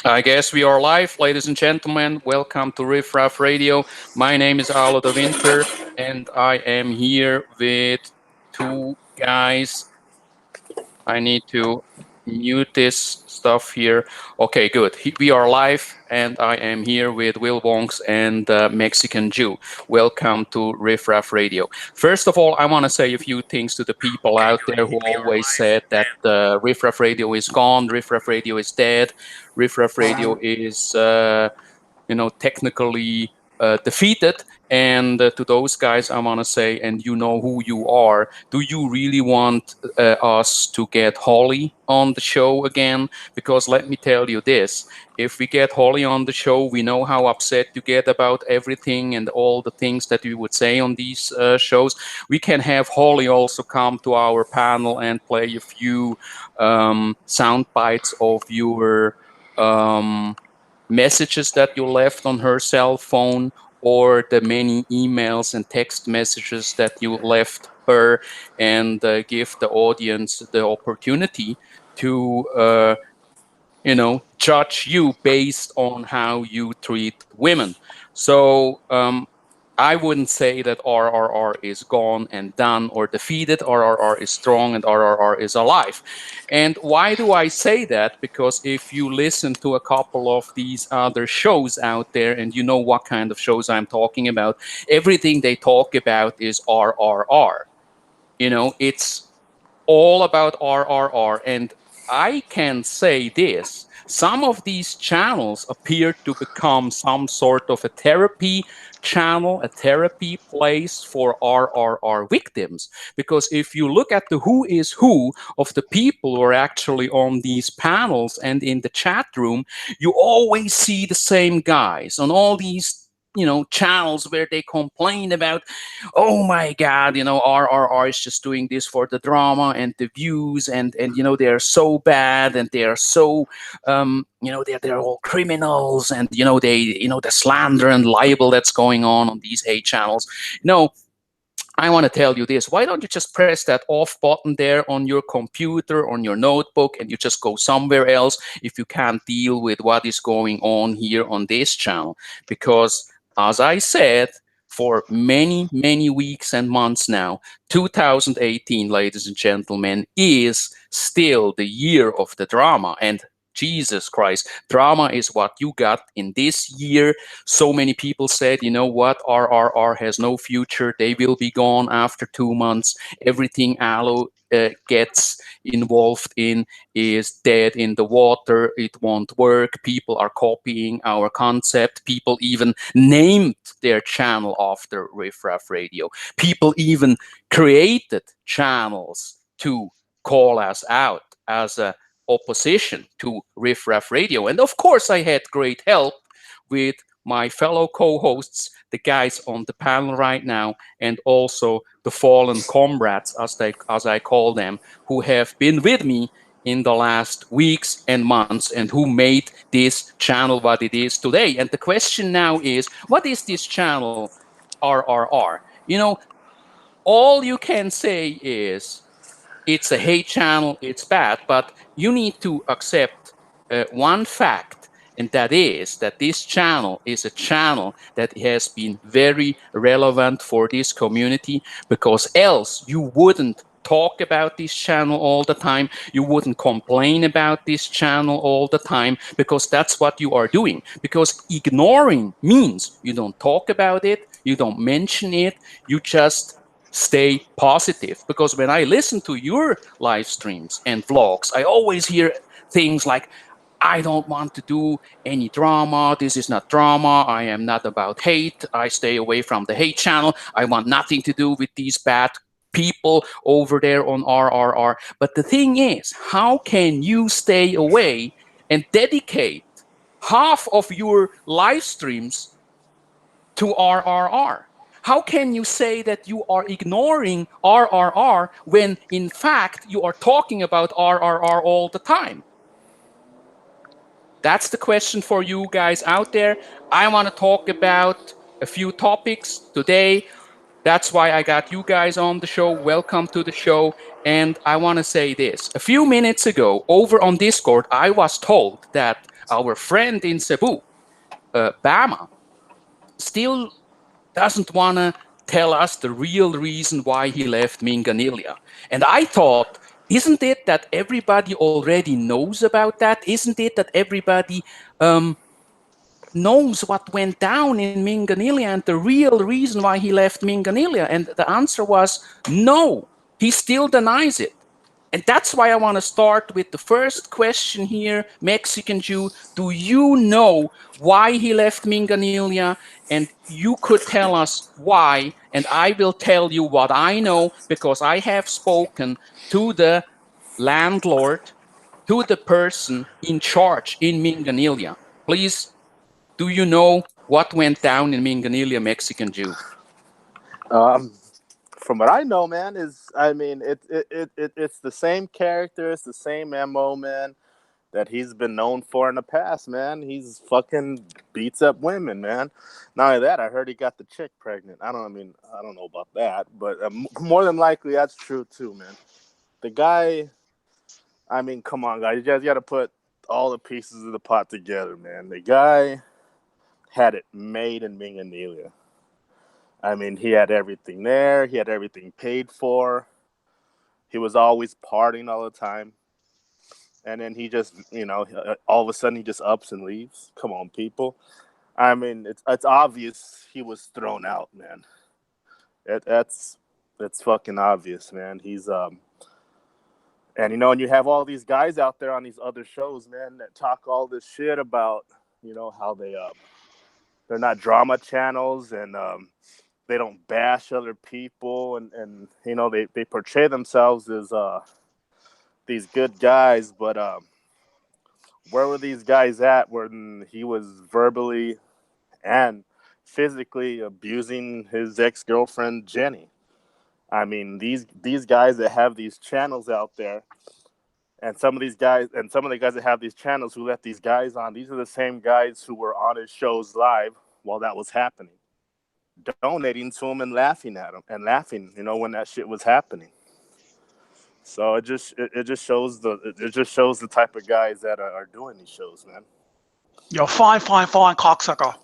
I guess we are live, ladies and gentlemen. Welcome to Riff Raff Radio. My name is Alo de Winter, and I am here with two guys. I need to mute this stuff here. Okay, good. We are live, and I am here with Will Wonks and Mexican Jew. Welcome to Riff Raff Radio. First of all, I want to say a few things to the people out there who always said that Riff Raff Radio is gone, Riff Raff Radio is dead, Riff Raff Radio is technically defeated. And to those guys, I want to say, and you know who you are, do you really want us to get Holly on the show again? Because let me tell you this, if we get Holly on the show, we know how upset you get about everything and all the things that you would say on these shows. We can have Holly also come to our panel and play a few sound bites of your messages that you left on her cell phone, or the many emails and text messages that you left her, and give the audience the opportunity to judge you based on how you treat women. So I wouldn't say that RRR is gone and done or defeated. RRR is strong and RRR is alive. And why do I say that? Because if you listen to a couple of these other shows out there, and you know what kind of shows I'm talking about, everything they talk about is RRR. It's all about RRR. And I can say this. Some of these channels appear to become some sort of a therapy channel, a therapy place for RRR victims. Because if you look at the who is who of the people who are actually on these panels and in the chat room, you always see the same guys on all these channels where they complain about, oh my God, RRR is just doing this for the drama and the views, and they're so bad, and they're so they're all criminals, and the slander and libel that's going on these hate channels. I want to tell you this. Why don't you just press that off button there on your computer, on your notebook, and you just go somewhere else if you can't deal with what is going on here on this channel? Because, as I said, for many, many weeks and months now, 2018, ladies and gentlemen, is still the year of the drama. And Jesus Christ, drama is what you got in this year. So many people said, you know what, RRR has no future. They will be gone after 2 months. Everything Aloe gets involved in is dead in the water. It won't work. People are copying our concept. People even named their channel after Riff Raff Radio. People even created channels to call us out as a opposition to Riff Raff Radio. And of course, I had great help with my fellow co-hosts, the guys on the panel right now, and also the fallen comrades, as I call them, who have been with me in the last weeks and months, and who made this channel what it is today. And the question now is, what is this channel RRR? All you can say is, it's a hate channel, it's bad, but you need to accept one fact, and that is that this channel is a channel that has been very relevant for this community, because else you wouldn't talk about this channel all the time, you wouldn't complain about this channel all the time, because that's what you are doing. Because ignoring means you don't talk about it, you don't mention it, you just stay positive. Because when I listen to your live streams and vlogs, I always hear things like, I don't want to do any drama. This is not drama. I am not about hate. I stay away from the hate channel. I want nothing to do with these bad people over there on RRR. But the thing is, how can you stay away and dedicate half of your live streams to RRR? How can you say that you are ignoring RRR when, in fact, you are talking about RRR all the time? That's the question for you guys out there. I want to talk about a few topics today. That's why I got you guys on the show. Welcome to the show. And I want to say this. A few minutes ago, over on Discord, I was told that our friend in Cebu, Bama, still doesn't want to tell us the real reason why he left Minganilia. And I thought, isn't it that everybody already knows about that? Isn't it that everybody knows what went down in Minganilia and the real reason why he left Minganilia? And the answer was no, he still denies it. And that's why I want to start with the first question here, Mexican Jew. Do you know why he left Minganilia? And you could tell us why, and I will tell you what I know because I have spoken to the landlord, to the person in charge in Minganilia. Please, do you know what went down in Minganilia, Mexican Jew? Um, from what I know, man, is I mean, it's the same character, it's the same MO, man, that he's been known for in the past, man. He's fucking beats up women, man. Not only that, I heard he got the chick pregnant. I don't know about that, but more than likely that's true too, man. The guy, I mean, come on, guys, you guys got to put all the pieces of the pot together, man. The guy had it made in Minganelia. I mean, he had everything there. He had everything paid for. He was always partying all the time. And then he just, all of a sudden he just ups and leaves. Come on, people. I mean, it's obvious he was thrown out, man. It's fucking obvious, man. He's and and you have all these guys out there on these other shows, man, that talk all this shit about, how they're not drama channels and they don't bash other people and they portray themselves as these good guys, but where were these guys at when he was verbally and physically abusing his ex-girlfriend Jenny? I mean, these guys that have these channels out there, and some of the guys that have these channels who let these guys on, these are the same guys who were on his shows live while that was happening, donating to him and laughing at him and laughing, when that shit was happening. So it just shows the type of guys that are doing these shows, man. You're fine, cocksucker.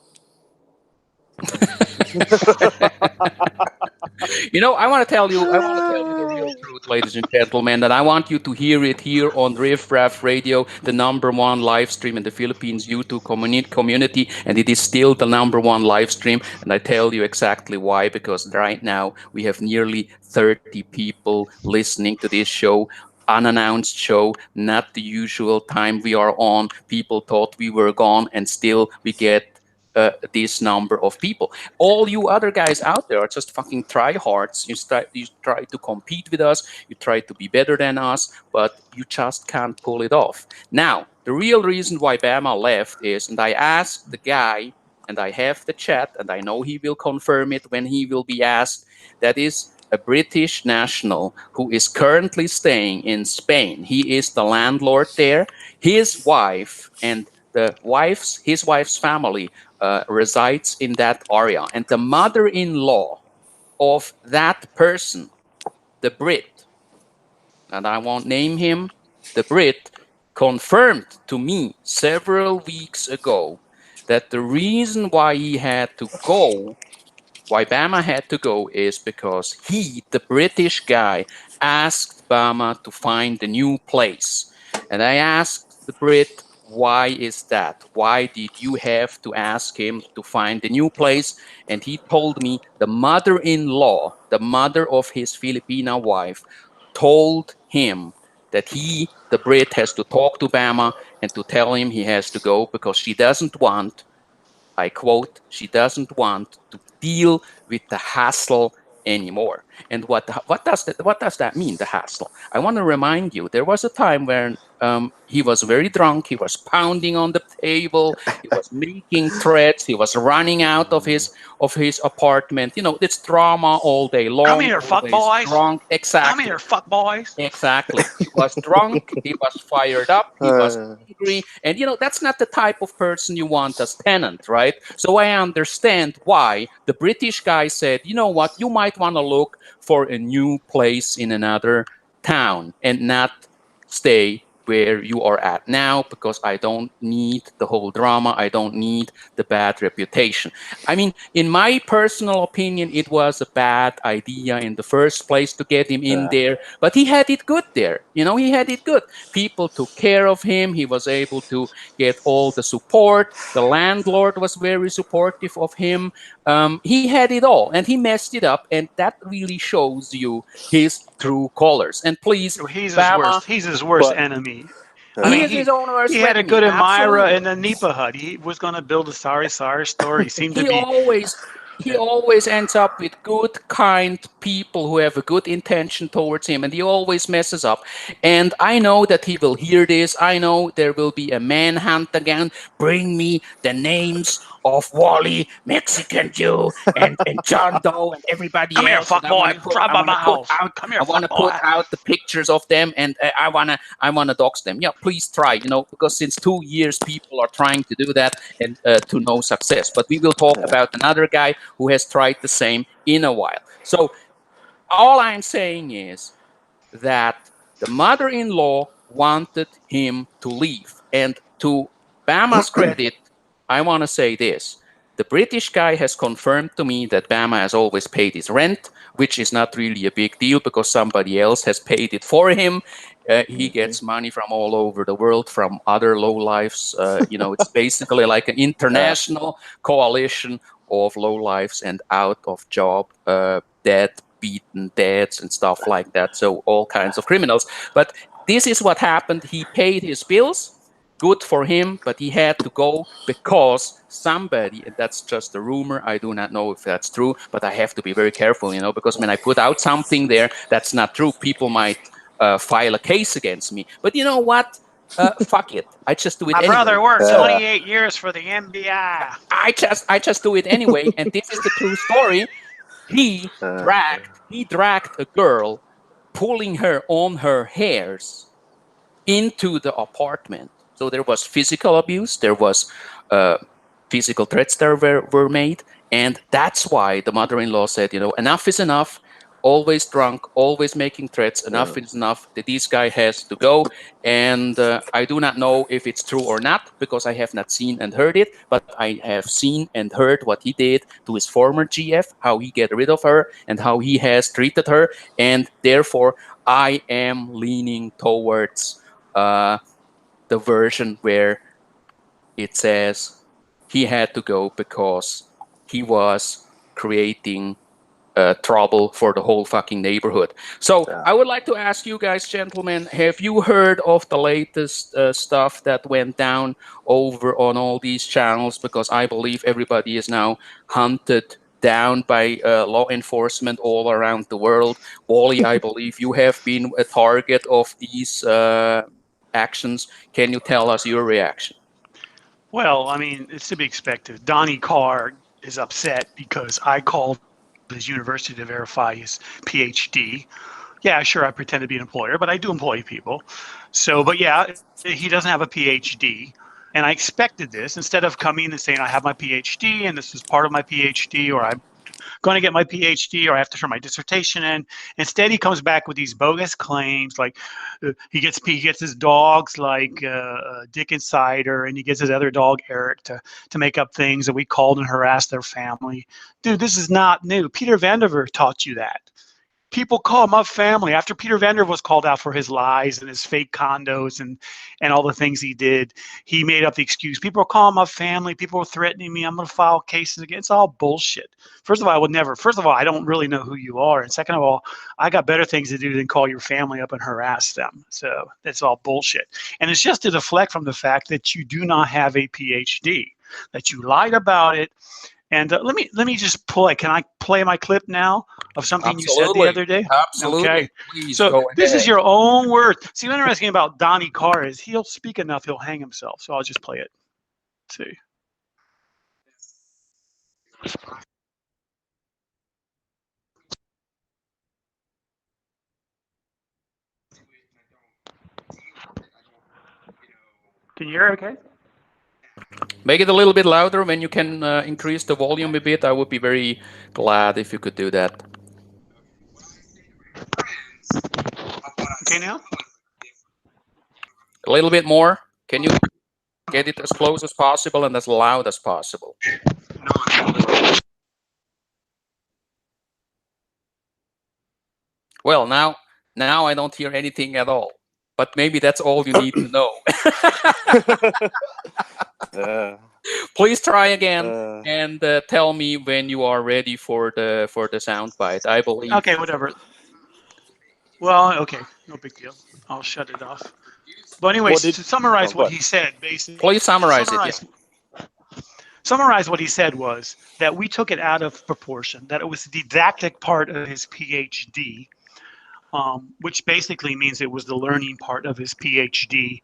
I want to tell you the real truth, ladies and gentlemen, and I want you to hear it here on Riff Raff Radio, the #1 live stream in the Philippines YouTube community, and it is still the #1 live stream. And I tell you exactly why, because right now we have nearly 30 people listening to this show. Unannounced show, not the usual time we are on. People thought we were gone, and still we get this number of people. All you other guys out there are just fucking tryhards. You try to compete with us, you try to be better than us, but you just can't pull it off. Now, the real reason why Bama left is, and I asked the guy, and I have the chat, and I know he will confirm it when he will be asked, that is a British national who is currently staying in Spain. He is the landlord there. His wife and his wife's family resides in that area. And the mother-in-law of that person, the Brit, and I won't name him, the Brit, confirmed to me several weeks ago that the reason why why Bama had to go is because he, the British guy, asked Bama to find a new place. And I asked the Brit, why is that? Why did you have to ask him to find a new place? And he told me the mother-in-law, the mother of his Filipina wife, told him that he, the Brit, has to talk to Bama and to tell him he has to go because she doesn't want, I quote, she doesn't want to deal with the hassle anymore. And what does that mean, the hassle? I want to remind you, there was a time when he was very drunk, he was pounding on the table, he was making threats, he was running out of his apartment. It's drama all day Come long, here, fuck always boys. drunk. Come Exactly. here, fuck boys. Exactly. He was drunk, he was fired up, he was angry, and that's not the type of person you want as tenant, right? So I understand why the British guy said, you know what, you might want to look for a new place in another town and not stay where you are at now because I don't need the whole drama. I don't need the bad reputation. I mean, in my personal opinion, it was a bad idea in the first place to get him in Yeah. there, but he had it good there. You know, he had it good. People took care of him. He was able to get all the support. The landlord was very supportive of him. He had it all, and he messed it up, and that really shows you his true colors. And please, He's his Bama, worst. He's his worst But enemy. I he mean, yeah. is his own he worst had a enemy. good admirer in Absolutely. the Nipa hut. He was going to build a sorry story. He seemed to He be. always he Yeah. always ends up with good, kind people who have a good intention towards him, and he always messes up. And I know that he will hear this. I know there will be a manhunt again. Bring me the names of Wally, Mexican Jew, and John Doe, and everybody Come here, else. And fuck boy. Drive I by want to my put house. out Come I here, want fuck to put boy. out the pictures of them, and I wanna dox them. Yeah, please try. You know, because since 2 years people are trying to do that, and to no success. But we will talk Yeah. about another guy who has tried the same in a while. So all I'm saying is that the mother-in-law wanted him to leave. And to Bama's credit, I want to say this. The British guy has confirmed to me that Bama has always paid his rent, which is not really a big deal because somebody else has paid it for him. He Hmm. gets money from all over the world, from other lowlifes. It's basically like an Yeah. international coalition of lowlifes and out of job, dead, beaten dads and stuff like that. So all kinds of criminals. But this is what happened. He paid his bills. Good for him, but he had to go because somebody, and that's just a rumor. I do not know if that's true, but I have to be very careful, because when I put out something there that's not true, people might file a case against me. But you know what? Fuck it. I just do it My brother anyway. worked So Yeah. 28 years for the MBI. I just do it anyway, and this is the true story. He Uh, dragged a girl, pulling her on her hairs into the apartment. So there was physical abuse, there was uh, physical threats that were made, and that's why the mother-in-law said, enough is enough. Always drunk, always making threats. Enough uh, is enough. That this guy has to go, and I do not know if it's true or not because I have not seen and heard it. But I have seen and heard what he did to his former GF, how he get rid of her, and how he has treated her, and therefore I am leaning towards uh, the version where it says he had to go because he was creating trouble for the whole fucking neighborhood. So yeah. I would like to ask you guys, gentlemen, have you heard of the latest stuff that went down over on all these channels? Because I believe everybody is now hunted down by law enforcement all around the world. Wally, I believe you have been a target of these actions. Can you tell us your reaction? Well, I mean, it's to be expected. Donnie Carr is upset because I called his university to verify his PhD. Yeah, sure, I pretend to be an employer, but I do employ people. So, but yeah, he doesn't have a PhD. And I expected this instead of coming and saying, I have my PhD and this is part of my PhD, or I'm going to get my PhD, or I have to turn my dissertation in. Instead, he comes back with these bogus claims, like he gets his dogs like Dick and Cider, and he gets his other dog Eric to make up things, and we called and harassed their family. Dude, this is not new. Peter Vanderveer taught you that. People call him up family after Peter Vander was called out for his lies and his fake condos and all the things he did. He made up the excuse. People call him up family. People are threatening me. I'm going to file cases again. It's all bullshit. First of all, I would never. First of all, I don't really know who you are, and second of all, I got better things to do than call your family up and harass them. So that's all bullshit. And it's just to deflect from the fact that you do not have a PhD, that you lied about it. And let me just play. Can I play my clip now of something you said the Absolutely. other day? Absolutely. Okay. Please So go this is ahead. your own word. See, what's interesting about Donnie Carr is he'll speak enough, he'll hang himself. So I'll just play it. Let's see. Can you hear it okay? Make it a little bit louder. When you can increase the volume a bit, I would be very glad if you could do that. Okay now? A little bit more. Can you get it as close as possible and as loud as possible? Well, now I don't hear anything at all. But maybe that's all you need to know. uh, Please try again uh, and tell me when you are ready for the soundbite. I believe. Okay, whatever. Well, okay, no big deal. I'll shut it off. But well, anyways, did to oh, summarize go what ahead. he said, basically, Please summarize it. Yeah. summarize what he said was that we took it out of proportion, that it was the didactic part of his PhD, which basically means it was the learning part of his PhD.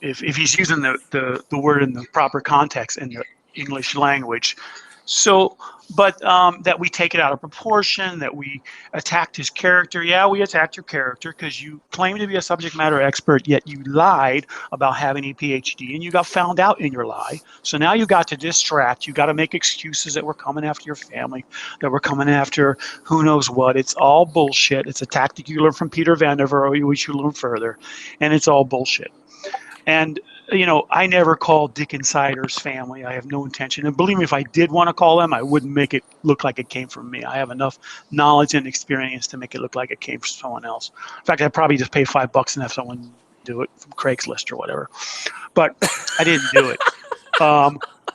If he's using the word in the proper context in the English language. So, but that we take it out of proportion, that we attacked his character. Yeah, we attacked your character because you claim to be a subject matter expert, yet you lied about having a PhD and you got found out in your lie. So now you got to distract. You got to make excuses that we're coming after your family, that we're coming after who knows what. It's all bullshit. It's a tactic you learn from Peter Vanderveer, which you learn further, and it's all bullshit. And I never called Dick Insider's family. I have no intention. And believe me, if I did want to call them, I wouldn't make it look like it came from me. I have enough knowledge and experience to make it look like it came from someone else. In fact, I'd probably just pay $5 and have someone do it from Craigslist or whatever. But I didn't do it.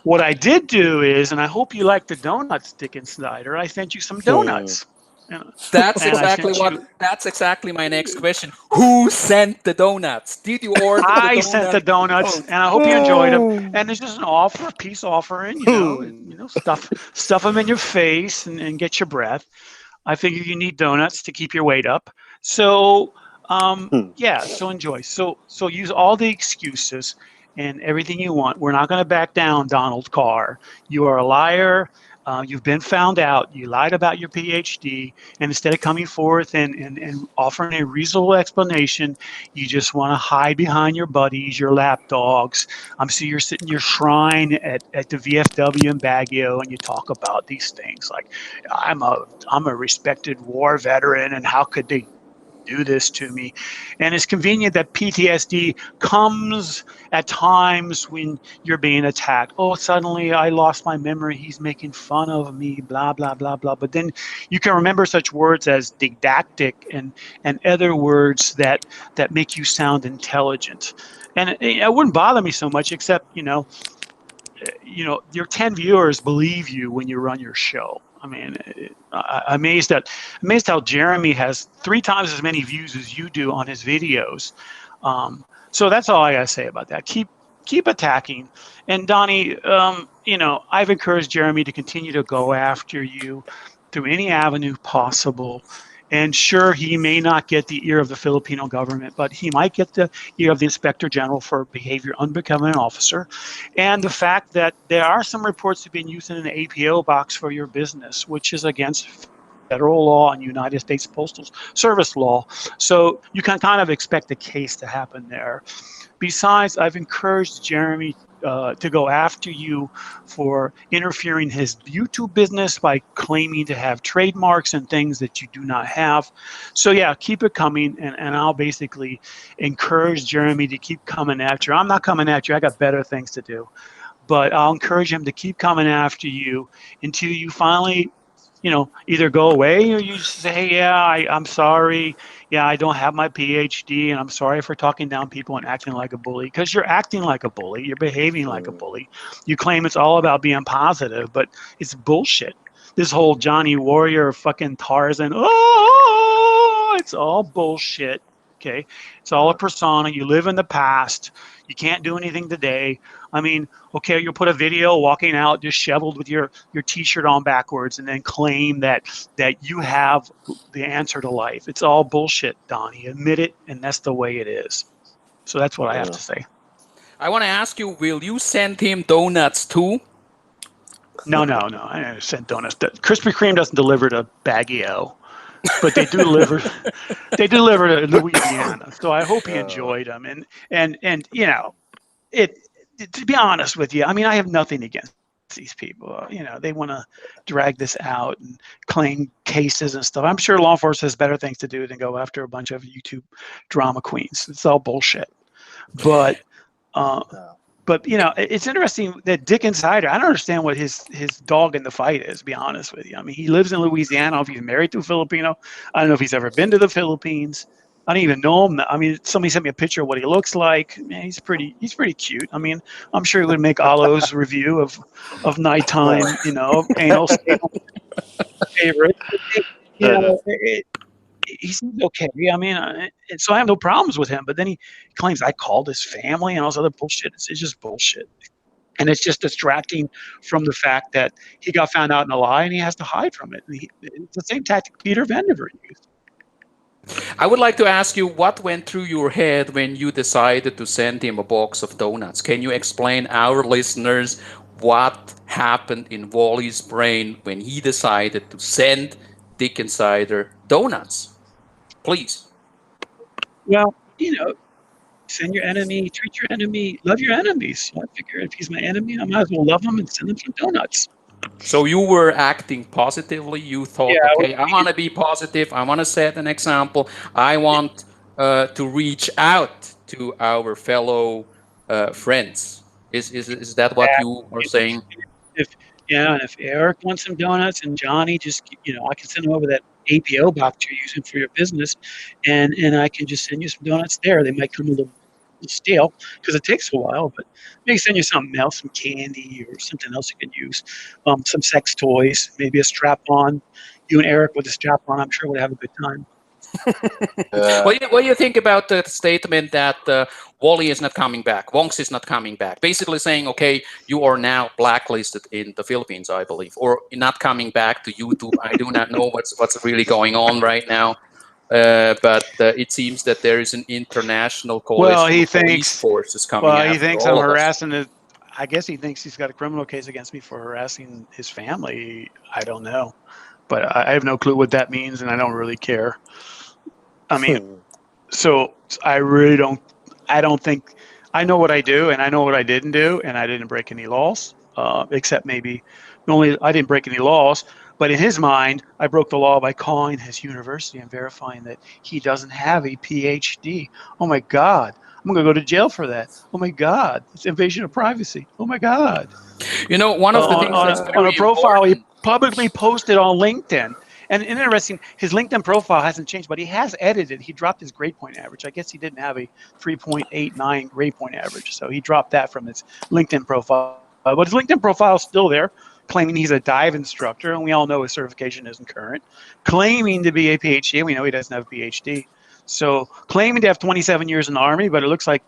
What I did do is, and I hope you like the donuts, Dick Insider, I sent you some Hmm. donuts. And, That's and I exactly sent what. you That's exactly my next question. Who sent the donuts? Did you order the I sent the donuts? donuts, Oh, and I hope you enjoyed them. And it's just an offer, peace offering. Hmm. Stuff them in your face and get your breath. I figure you need donuts to keep your weight up. So, Hmm. yeah. So enjoy. So use all the excuses and everything you want. We're not going to back down, Donald Carr. You are a liar. You've been found out. You lied about your PhD, and instead of coming forth and offering a reasonable explanation, you just want to hide behind your buddies, your lapdogs. So you're sitting in your shrine at the VFW in Baguio, and you talk about these things like, I'm a I'm a respected war veteran, and how could they do this to me? And it's convenient that PTSD comes at times when you're being attacked. Oh, suddenly I lost my memory. He's making fun of me, blah, blah, blah, blah. But then you can remember such words as didactic and other words that make you sound intelligent. And it wouldn't bother me so much, except, your 10 viewers believe you when you run your show. I mean, amazed how Jeremy has 3 times as many views as you do on his videos. So that's all I gotta say about that. Keep attacking. And Donnie, I've encouraged Jeremy to continue to go after you through any avenue possible. And sure, he may not get the ear of the Filipino government, but he might get the ear of the Inspector General for behavior unbecoming an officer. And the fact that there are some reports of being used in an APO box for your business, which is against federal law and United States Postal Service law. So you can kind of expect a case to happen there. Besides, I've encouraged Jeremy to go after you for interfering his YouTube business by claiming to have trademarks and things that you do not have. So yeah, keep it coming, and I'll basically encourage Jeremy to keep coming after you. I'm not coming after you. I got better things to do. But I'll encourage him to keep coming after you until you finally, either go away or you just say, hey, yeah, I'm sorry. Yeah, I don't have my PhD, and I'm sorry for talking down people and acting like a bully, because you're acting like a bully. You're behaving like a Hmm. bully. You claim it's all about being positive, but it's bullshit. This whole Johnny Warrior, fucking Tarzan, oh, it's all bullshit. Okay. It's all a persona. You live in the past. You can't do anything today. I mean, okay, you'll put a video walking out disheveled with your t-shirt on backwards and then claim that you have the answer to life. It's all bullshit, Donnie. Admit it, and that's the way it is. So that's what I have Yeah. to say. I want to ask you, will you send him donuts too? No, no, no. I never sent donuts. Krispy Kreme doesn't deliver to Baguio, but they do deliver. They deliver to Louisiana. So I hope he Uh, enjoyed them. And it. To be honest with you, I mean, I have nothing against these people. They want to drag this out and claim cases and stuff. I'm sure law enforcement has better things to do than go after a bunch of YouTube drama queens. It's all bullshit. But uh, Yeah. but it's interesting that Dick Insider. I don't understand what his dog in the fight is. To be honest with you, I mean, he lives in Louisiana. I don't know if he's married to a Filipino. I don't know if he's ever been to the Philippines. I don't even know him. I mean, somebody sent me a picture of what he looks like. Man, he's pretty cute. I mean, I'm sure he would make Alo's review of nighttime, anal state favorite. He seems okay. I mean, and so I have no problems with him. But then he claims I called his family and all this other bullshit. It's just bullshit. And it's just distracting from the fact that he got found out in a lie and he has to hide from it. It's the same tactic Peter Vandiver used. I would like to ask you what went through your head when you decided to send him a box of donuts. Can you explain our listeners what happened in Wally's brain when he decided to send Dick Insider donuts? Please. Well, send your enemy, treat your enemy, love your enemies. So I figure if he's my enemy, I might as well love him and send him some donuts. So you were acting positively. You Yeah, thought, I was okay, I want to be positive. I want to set an example. I want to reach out to our fellow friends. Is that what you are saying? if and if Eric wants some donuts and Johnny just I can send him over that APO box you're using for your business, and I can just send you some donuts there. They might come a little stale because it takes a while, but maybe send you something else, some candy or something else you can use, some sex toys, maybe a strap on. You and Eric with a strap on, I'm sure would have a good time. What do you think about the statement that Wally is not coming back, Wonks is not coming back? Basically saying, okay, you are now blacklisted in the Philippines, I believe, or not coming back to YouTube. I do not know what's really going on right now, but it seems that there is an international Well, coalition he of police thinks. forces coming Well, he after thinks I'm all of us. harassing his. I guess he thinks he's got a criminal case against me for harassing his family. I don't know, but I have no clue what that means, and I don't really care. I mean, so I really don't. I don't think I know what I do, and I know what I didn't do, and I didn't break any laws, except maybe only I didn't break any laws. But in his mind, I broke the law by calling his university and verifying that he doesn't have a PhD. Oh my God, I'm going to go to jail for that. Oh my God, it's invasion of privacy. Oh my God. You know, one of the things that's On a very profile he important. publicly posted on LinkedIn. And interesting, his LinkedIn profile hasn't changed, but he has edited. He dropped his grade point average. I guess he didn't have a 3.89 grade point average, so he dropped that from his LinkedIn profile. But his LinkedIn profile is still there, claiming he's a dive instructor, and we all know his certification isn't current. Claiming to be a PhD, and we know he doesn't have a PhD. So claiming to have 27 years in the Army, but it looks like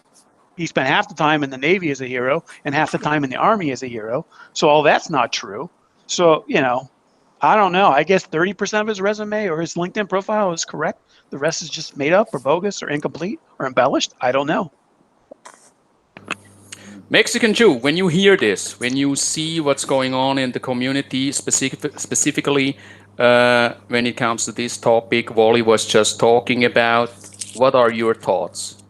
he spent half the time in the Navy as a hero and half the time in the Army as a hero. So all that's not true. So, I don't know. I guess 30% of his resume or his LinkedIn profile is correct. The rest is just made up or bogus or incomplete or embellished. I don't know. Mexican Jew, when you hear this, when you see what's going on in the community, specifically when it comes to this topic Wally was just talking about, what are your thoughts?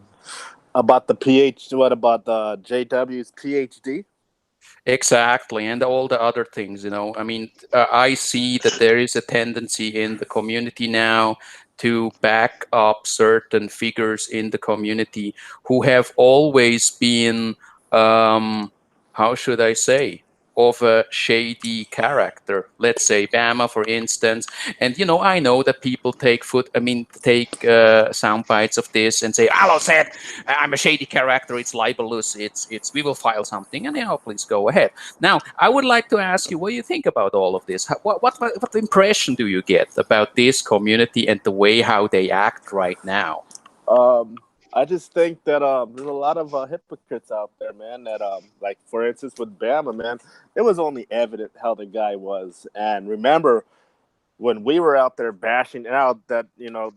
About the PhD, what about the JW's PhD? Exactly, and all the other things, I mean, I see that there is a tendency in the community now to back up certain figures in the community who have always been, how should I say, of a shady character. Let's say Bama, for instance. And I know that people take sound bites of this and say, "Alo said I'm a shady character. It's libelous. It's. We will file something." And please go ahead. Now, I would like to ask you, what do you think about all of this? What impression do you get about this community and the way how they act right now? I just think that there's a lot of hypocrites out there, man. That like for instance with Bama, man, it was only evident how the guy was. And remember when we were out there bashing out that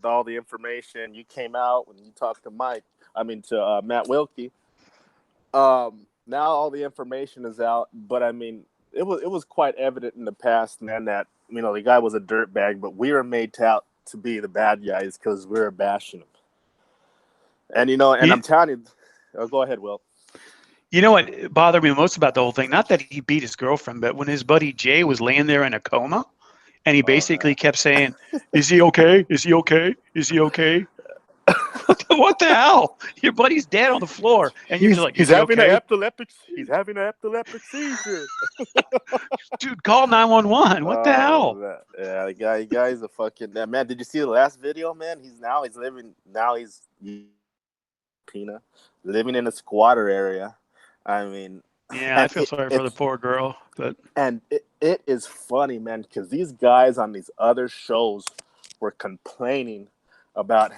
all the information you came out when you talked to Matt Wilkie. Now all the information is out, but I mean it was quite evident in the past, man, that the guy was a dirtbag, but we were made out to be the bad guys because we were bashing him. And and I'm telling you, go ahead, Will. You know what bothered me most about the whole thing? Not that he beat his girlfriend, but when his buddy Jay was laying there in a coma, and he basically kept saying, "Is he okay? Is he okay? Is he okay?" What the hell? Your buddy's dead on the floor, and you're just like, he's is he having okay? he's having an epileptic seizure. Dude, call 911. What the hell? Yeah, the guy's a fucking man. Did you see the last video, man? He's living in a squatter area. I mean, Yeah, I feel sorry for the poor girl, but it is funny, man, because these guys on these other shows were complaining about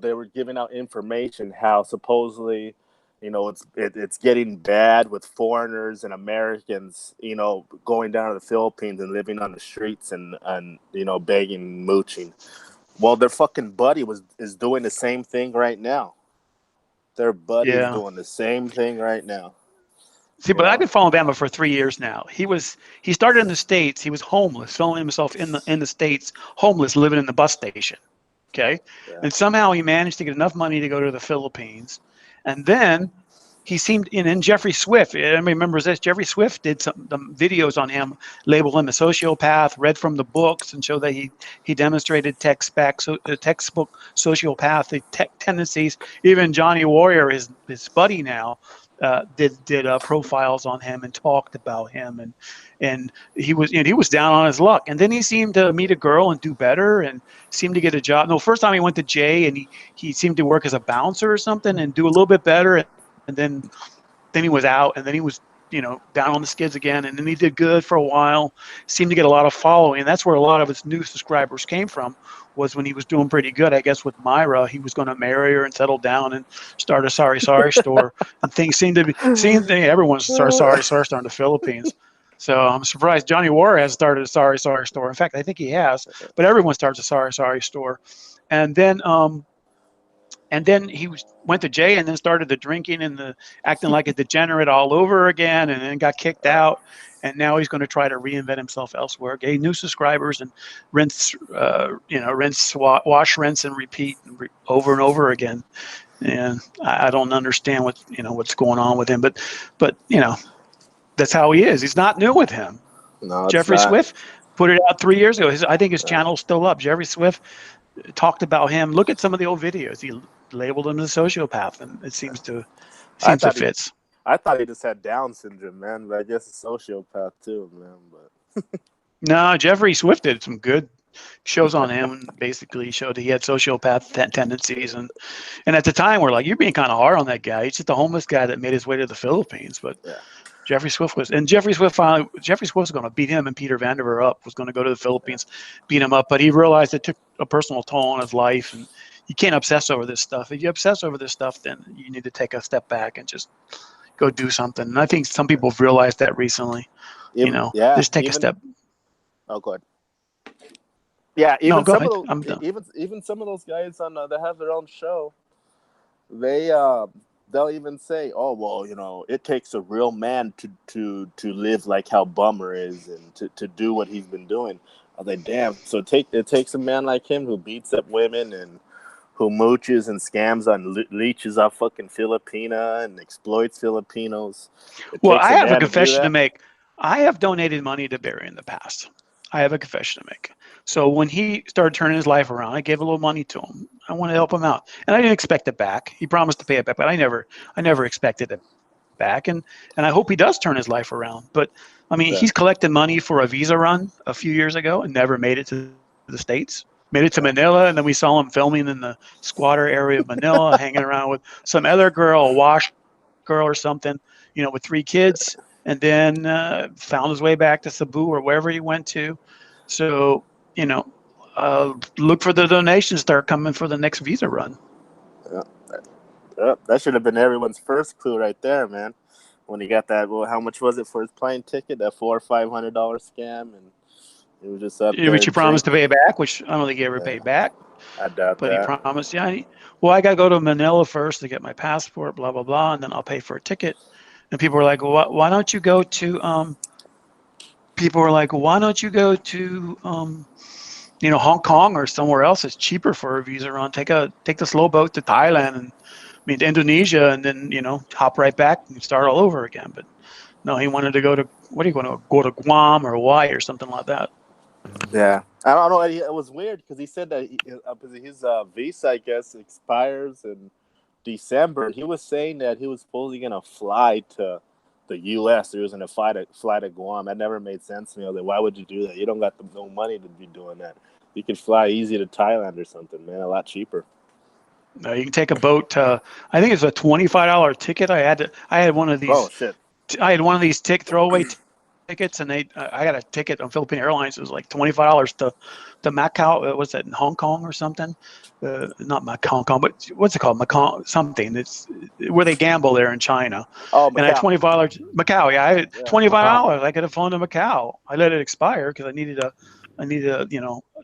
they were giving out information how supposedly, it's getting bad with foreigners and Americans, going down to the Philippines and living on the streets and begging and mooching. Well, their fucking buddy is doing the same thing right now. Their buddy is doing the same thing right now. See, but I've been following Bama for 3 years now. He started in the States. He was homeless, filming himself in the States, homeless, living in the bus station. Okay, and somehow he managed to get enough money to go to the Philippines, and then he seemed in Jeffrey Swift. Everybody remembers this. Jeffrey Swift did some videos on him, labeled him a sociopath, read from the books, and showed that he demonstrated textbook sociopathic tendencies. Even Johnny Warrior, his buddy now, did profiles on him and talked about him, and he was down on his luck, and then he seemed to meet a girl and do better and seemed to get a job. No, first time he went to Jay and he seemed to work as a bouncer or something and do a little bit better, and then he was out, and then he was down on the skids again, and then he did good for a while, seemed to get a lot of following, and that's where a lot of his new subscribers came from, was when he was doing pretty good. I guess with Myra, he was going to marry her and settle down and start a sorry store, and things seemed to be everyone's sorry store in the Philippines. So I'm surprised Johnny Warrior has started a sorry store. In fact, I think he has, but everyone starts a sorry store, and then he went to Jay and then started the drinking and the acting like a degenerate all over again, and then got kicked out. And now he's going to try to reinvent himself elsewhere. Gain new subscribers and wash, rinse, and repeat over and over again. And I don't understand what's going on with him, but that's how he is. He's not new with him. No, Jeffrey Swift put it out 3 years ago. I think his channel's still up. Jeffrey Swift talked about him. Look at some of the old videos. He labeled him as a sociopath, and it seems to fit. I thought he just had Down syndrome, man, but I guess a sociopath too, man. But no, Jeffrey Swift did some good shows on him, and basically showed he had sociopath tendencies, and at the time we're like, you're being kind of hard on that guy. He's just a homeless guy that made his way to the Philippines, but Jeffrey Swift was going to beat him, and Peter Vanderveer was going to go to the Philippines, beat him up, but he realized it took a personal toll on his life, and you can't obsess over this stuff. If you obsess over this stuff, then you need to take a step back and just go do something. And I think some people have realized that recently. Just take a step. Oh, go ahead. Yeah, even go some ahead. of I'm those, done. even some of those guys on that have their own show, they'll even say, "Oh, well, it takes a real man to live like how Bummer is and to do what he's been doing." I was like, "Damn!" So it takes a man like him who beats up women and who mooches and scams on leeches off fucking Filipina and exploits Filipinos. Well, I have a confession to make. I have donated money to Barry in the past. I have a confession to make. So when he started turning his life around, I gave a little money to him. I want to help him out, and I didn't expect it back. He promised to pay it back, but I never expected it back. And I hope he does turn his life around. But I mean, he's collected money for a visa run a few years ago and never made it to the States. Made it to Manila, and then we saw him filming in the squatter area of Manila, hanging around with some other girl, a wash girl or something, with 3 kids, and then found his way back to Cebu or wherever he went to. So, look for the donations start coming for the next visa run. That should have been everyone's first clue right there, man. When he got that, how much was it for his plane ticket? That $400 or $500 scam, and he was just up there. Which he promised to pay back, which I don't think he ever paid back. I doubt but that. He promised, I got to go to Manila first to get my passport, blah, blah, blah, and then I'll pay for a ticket. And people were like, well, why don't you go to, Hong Kong or somewhere else? It's cheaper for a visa run. Take the slow boat to Thailand and to Indonesia, and then, hop right back and start all over again. But no, he wanted to go to, what are you going to go to Guam or Hawaii or something like that? Yeah, I don't know. It was weird because he said that his visa, I guess, expires in December. He was saying that he was supposedly going to fly to the U.S. He was going to fly to Guam. That never made sense to me. I was like, why would you do that? You don't got no money to be doing that. You could fly easy to Thailand or something, man. A lot cheaper. No, you can take a boat to, I think it's a $25 ticket. I had one of Oh these, shit! throwaway tickets, and I got a ticket on Philippine Airlines. It was like $25 to Macau. Was that in Hong Kong or something? Not Macau, Hong Kong, but what's it called? Macau something. It's where they gamble there in China. Oh, And I had Macau. $25. Macau, yeah, I had Yeah, $25. I could have flown to Macau. I let it expire because I needed a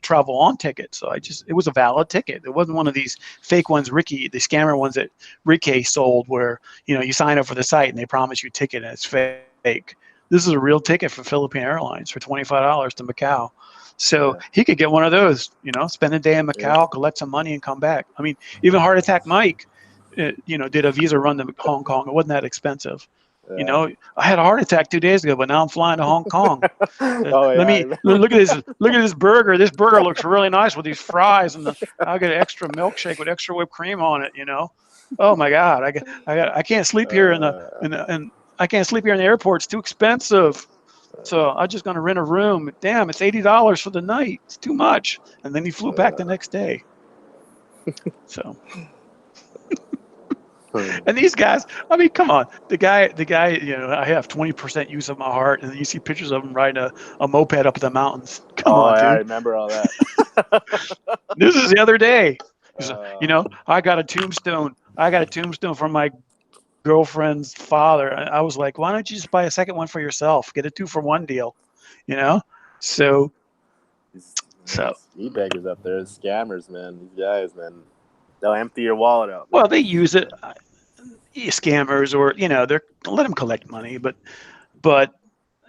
travel on ticket. So it was a valid ticket. It wasn't one of these fake ones, the scammer ones that Ricky sold, where you sign up for the site and they promise you a ticket and it's fake. This is a real ticket for Philippine Airlines for $25 to Macau. So yeah, he could get one of those, spend a day in yeah. Macau, collect some money, and come back. I mean, even Heart Attack Mike, did a visa run to Hong Kong. It wasn't that expensive. Yeah. I had a heart attack 2 days ago, but now I'm flying to Hong Kong. Oh yeah, Let I me remember. look at this. Look at this burger. This burger looks really nice with these fries, and I'll get an extra milkshake with extra whipped cream on it. Oh my God, I can't sleep here and I can't sleep here in the airport. It's too expensive. So I'm just going to rent a room. Damn, it's $80 for the night. It's too much. And then he flew back the next day. So, and these guys, I mean, come on. The guy, I have 20% use of my heart, and then you see pictures of him riding a moped up the mountains. Come Oh, on, yeah, I dude. remember all that. This is the other day. uh, I got a tombstone. I got a tombstone from my girlfriend's father. I was like, why don't you just buy a second one for yourself? Get a 2-for-1 deal, you know? So, so these e-beggars up there, scammers, man. These guys, man, they'll empty your wallet out, well, man. they use it, scammers, or, they're let them collect money. But,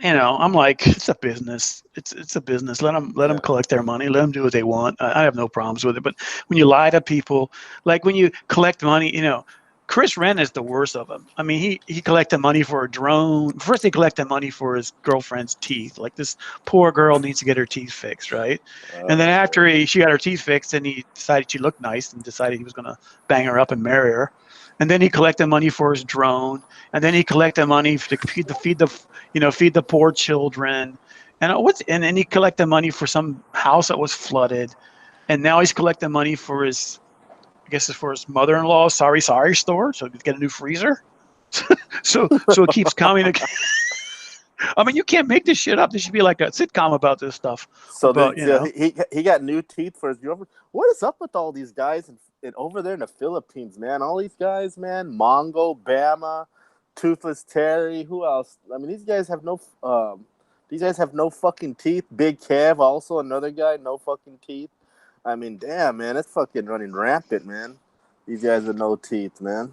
I'm like, it's a business. It's a business. Let them Yeah. collect their money. Let them do what they want. I have no problems with it. But when you lie to people, like when you collect money, Chris Wren is the worst of them. I mean, he collected money for a drone. First, he collected money for his girlfriend's teeth. Like, this poor girl needs to get her teeth fixed, right? And then after she got her teeth fixed, and he decided she looked nice, and decided he was going to bang her up and marry her. And then he collected money for his drone, and then he collected money to feed the poor children, and then he collected money for some house that was flooded, and now he's collecting money for I guess it's for his mother-in-law's sorry store, so he could get a new freezer. So it keeps coming. I mean, you can't make this shit up. There should be like a sitcom about this stuff. So, About he got new teeth for his girlfriend. What is up with all these guys over there in the Philippines, man? All these guys, man. Mongo, Bama, Toothless Terry. Who else? I mean, these guys have no. These guys have no fucking teeth. Big Kev, also another guy, no fucking teeth. I mean, damn, man, it's fucking running rampant, man. These guys with no teeth, man.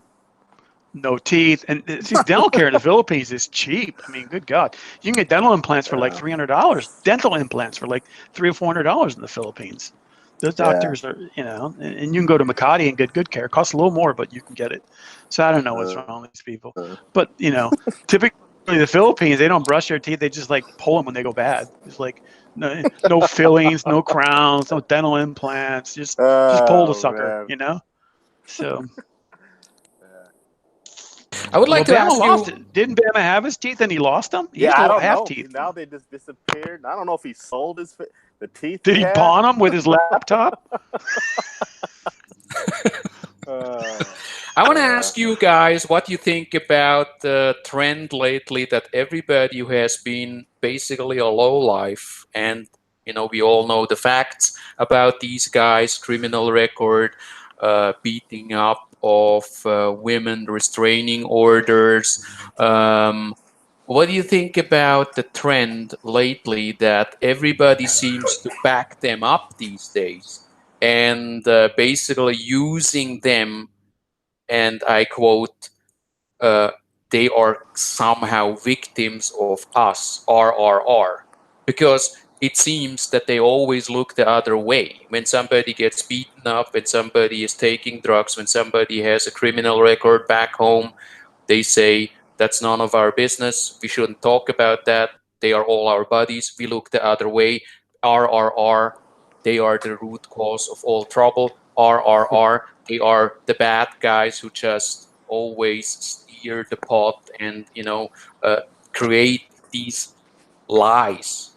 no teeth, and see, dental care in the Philippines is cheap. I mean, good God, you can get dental implants for like Yeah, $300. Dental implants for like $300 or $400 in the Philippines. Those yeah. doctors are, and you can go to Makati and get good care. It costs a little more, but you can get it. So I don't know what's wrong with these people, but typically the Philippines, they don't brush their teeth. They just like pull them when they go bad. It's like no fillings, no crowns, no dental implants. Just pull the Oh sucker, man. So. I would Well, like to Bama ask lost you. it. Didn't Bama have his teeth and he lost them? He Yeah, used I to don't have know. teeth. Now they just disappeared. I don't know if he sold the teeth Did he he had. pawn them with his laptop? I want to ask you guys what you think about the trend lately that everybody who has been basically a low life, and we all know the facts about these guys, criminal record, beating up of women, restraining orders. Um, what do you think about the trend lately that everybody seems to back them up these days, and basically using them, and I quote, uh, they are somehow victims of us, RRR, because it seems that they always look the other way. When somebody gets beaten up, when somebody is taking drugs, when somebody has a criminal record back home, they say, that's none of our business. We shouldn't talk about that. They are all our buddies. We look the other way. RRR. They are the root cause of all trouble. RRR. They are the bad guys who just always steer the pot and uh, create these lies.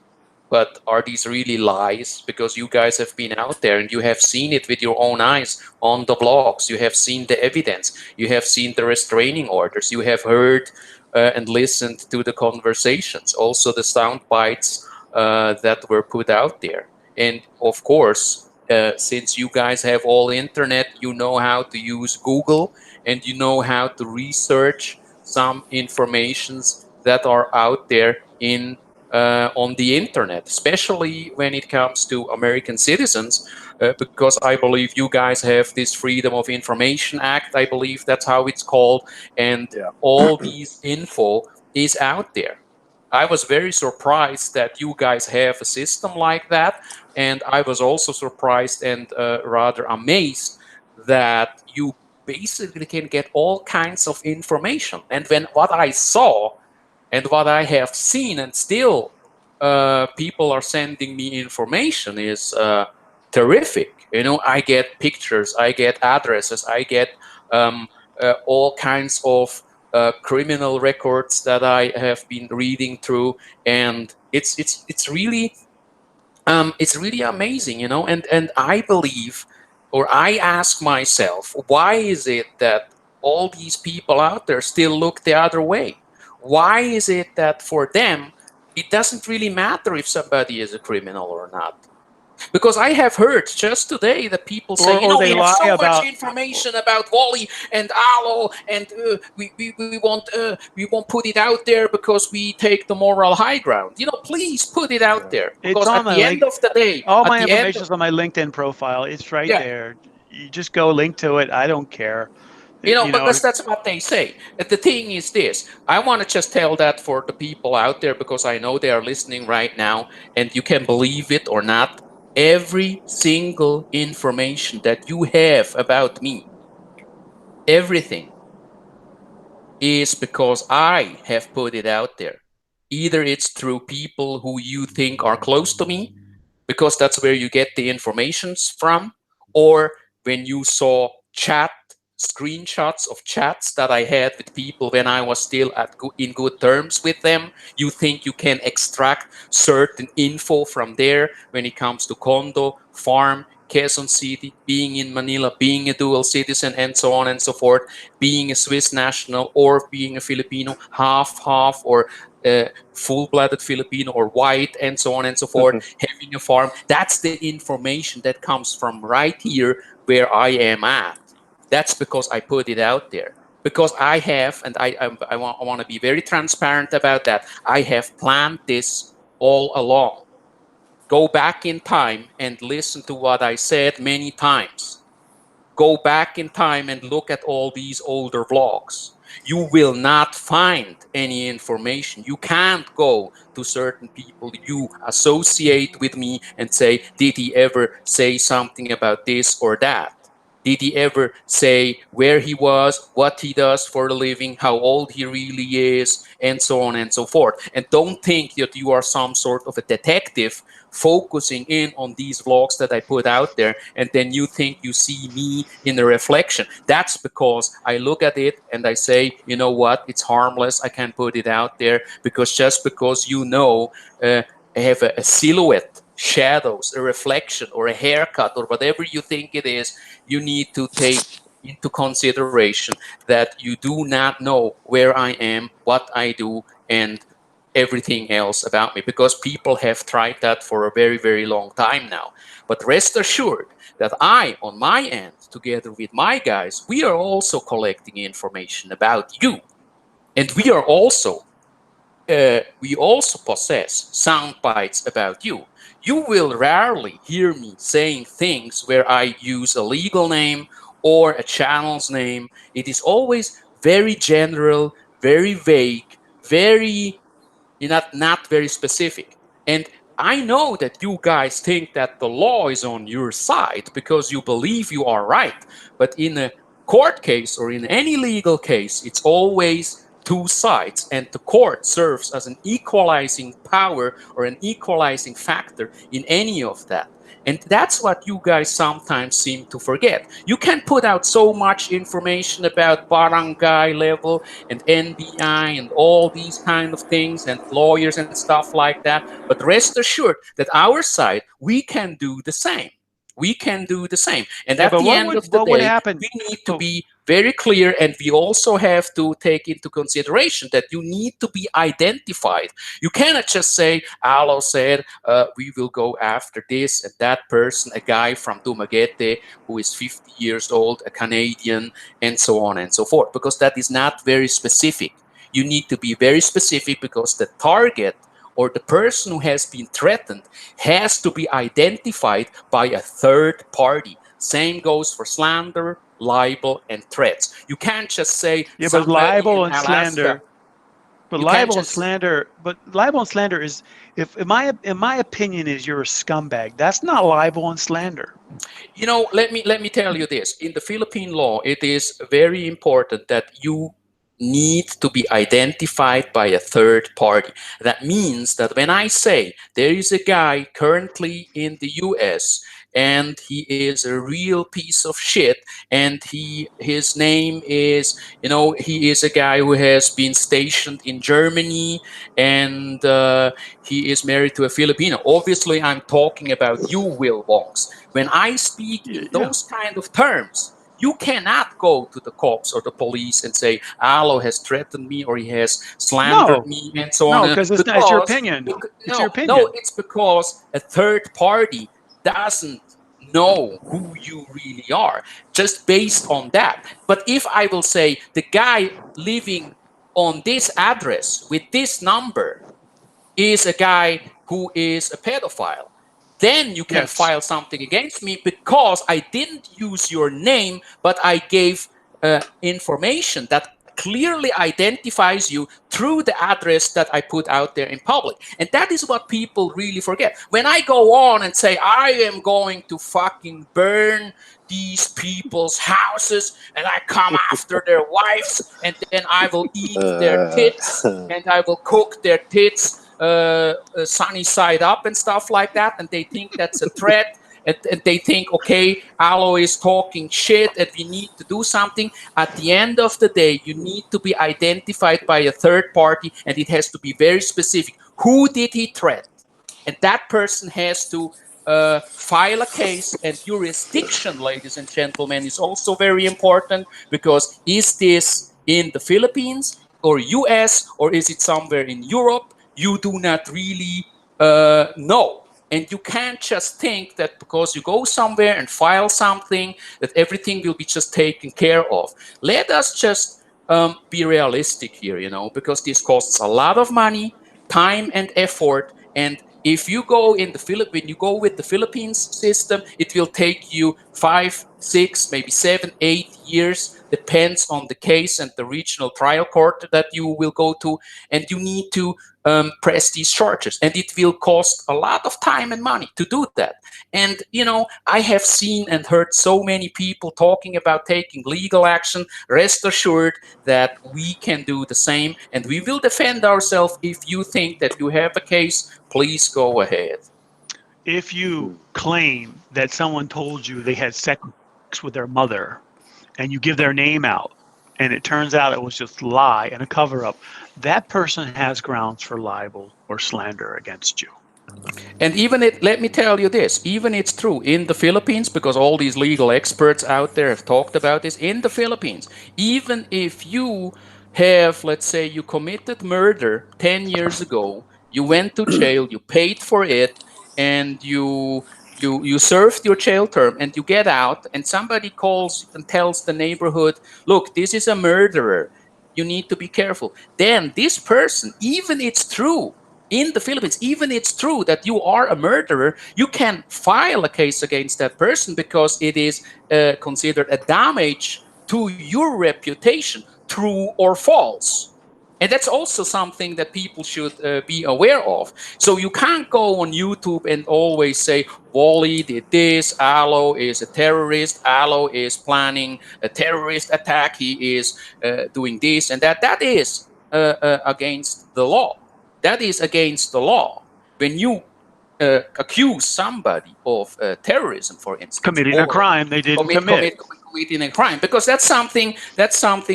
But are these really lies? Because you guys have been out there and you have seen it with your own eyes on the blogs. You have seen the evidence. You have seen the restraining orders. You have heard and listened to the conversations, also the sound bites that were put out there. And of course, since you guys have all internet, you know how to use Google and you know how to research some informations that are out there in on the internet, especially when it comes to American citizens, because I believe you guys have this Freedom of Information Act. I believe that's how it's called, and Yeah. all these info is out there. I was very surprised that you guys have a system like that, and I was also surprised and rather amazed that you basically can get all kinds of information. And when what I saw and what I have seen, and still people are sending me information, is terrific. I get pictures, I get addresses, I get all kinds of criminal records that I have been reading through, and it's really amazing, and I believe, or I ask myself, why is it that all these people out there still look the other way? Why is it that for them it doesn't really matter if somebody is a criminal or not? Because I have heard just today that people say, Or we they have lie so much about. information about Wally and Alo, and we won't put it out there because we take the moral high ground. Please put it out Yeah. there, It's because on at my the end link. of the day, All at my the end information of is on my LinkedIn profile. It's right yeah, there. You just go link to it. I don't care. You know, because that's what they say. And the thing is this: I want to just tell that for the people out there, because I know they are listening right now, and you can believe it or not. Every single information that you have about me, everything, is because I have put it out there. Either it's through people who you think are close to me, because that's where you get the informations from, or when you saw chat screenshots of chats that I had with people when I was still in good terms with them, you think you can extract certain info from there when it comes to condo, farm, Quezon City, being in Manila, being a dual citizen, and so on and so forth, being a Swiss national or being a Filipino, half, or full-blooded Filipino or white, and so on and so forth, having a farm. That's the information that comes from right here where I am at. That's because I put it out there. Because I have, and I want to be very transparent about that, I have planned this all along. Go back in time and listen to what I said many times. Go back in time and look at all these older vlogs. You will not find any information. You can't go to certain people you associate with me and say, did he ever say something about this or that? Did he ever say where he was, what he does for a living, how old he really is, and so on and so forth? And don't think that you are some sort of a detective focusing in on these vlogs that I put out there, and then you think you see me in the reflection. That's because I look at it and I say, you know what, it's harmless. I can put it out there, because just because I have a silhouette, shadows, a reflection, or a haircut, or whatever you think it is, you need to take into consideration that you do not know where I am, what I do, and everything else about me, because people have tried that for a very, very long time now. But rest assured that I, on my end, together with my guys, we are also collecting information about you. And we also possess sound bites about you. You will rarely hear me saying things where I use a legal name or a channel's name. It is always very general, very vague, very, not very specific. And I know that you guys think that the law is on your side because you believe you are right. But in a court case or in any legal case, it's always two sides. And the court serves as an equalizing power or an equalizing factor in any of that. And that's what you guys sometimes seem to forget. You can put out so much information about barangay level and NBI and all these kind of things and lawyers and stuff like that. But rest assured that our side, we can do the same. We can do the same. And Yeah, at but the end of the what would day, happen? we need to But be very clear, and we also have to take into consideration that you need to be identified. You cannot just say, Alo said, we will go after this and that person, a guy from Dumaguete who is 50 years old, a Canadian, and so on and so forth, because that is not very specific. You need to be very specific because the target or the person who has been threatened has to be identified by a third party. Same goes for slander, libel, and threats. You can't just say yeah, but somebody in libel and Alaska. slander. But You can't libel and just, slander. But libel and slander is, if in my opinion, is you're a scumbag. That's not libel and slander. let me tell you this. In the Philippine law, it is very important that you need to be identified by a third party. That means that when I say there is a guy currently in the US and he is a real piece of shit, and his name is, he is a guy who has been stationed in Germany, and he is married to a Filipino. Obviously, I'm talking about you, Will Wongs. When I speak in Yeah. those kind of terms, you cannot go to the cops or the police and say Alo has threatened me or he has slandered No, me and so on. no, because it's not. It's your Because opinion. It's your no, no, opinion. it's because a third party doesn't know who you really are just based on that. But if I will say the guy living on this address with this number is a guy who is a pedophile, then you can Yes. file something against me because I didn't use your name, but I gave information that clearly identifies you through the address that I put out there in public. And that is what people really forget. When I go on and say, I am going to fucking burn these people's houses and I come after their wives and then I will eat their Uh, tits and I will cook their tits sunny side up and stuff like that, and they think that's a threat, and they think, okay, Alo is talking shit and we need to do something. At the end of the day, you need to be identified by a third party, and it has to be very specific. Who did he threat? And that person has to file a case. And jurisdiction, ladies and gentlemen, is also very important, because is this in the Philippines or US, or is it somewhere in Europe? You do not really know. And you can't just think that because you go somewhere and file something, that everything will be just taken care of. Let us just be realistic here, because this costs a lot of money, time, and effort. And if you go in the Philippines, when you go with the Philippines system, it will take you 5, 6, maybe 7, 8 years, depends on the case and the regional trial court that you will go to, and you need to press these charges, and it will cost a lot of time and money to do that. And I have seen and heard so many people talking about taking legal action. Rest assured that we can do the same, and we will defend ourselves. If you think that you have a case, please go ahead. If you claim that someone told you they had sex with their mother, and you give their name out, and it turns out it was just a lie and a cover up, that person has grounds for libel or slander against you. And let me tell you this, even it's true in the Philippines, because all these legal experts out there have talked about this. In the Philippines, even if you have, let's say, you committed murder 10 years ago, you went to jail, you paid for it, and you served your jail term, and you get out, and somebody calls and tells the neighborhood, look, this is a murderer, you need to be careful. Then this person, even it's true in the Philippines, even it's true that you are a murderer, you can file a case against that person, because it is considered a damage to your reputation, true or false. And that's also something that people should be aware of. So you can't go on YouTube and always say, Wally did this, Alo is a terrorist, Alo is planning a terrorist attack, he is doing this and that. That is against the law. That is against the law. When you accuse somebody of terrorism, for instance, Committing a or crime they didn't commit. committing a crime, because that's something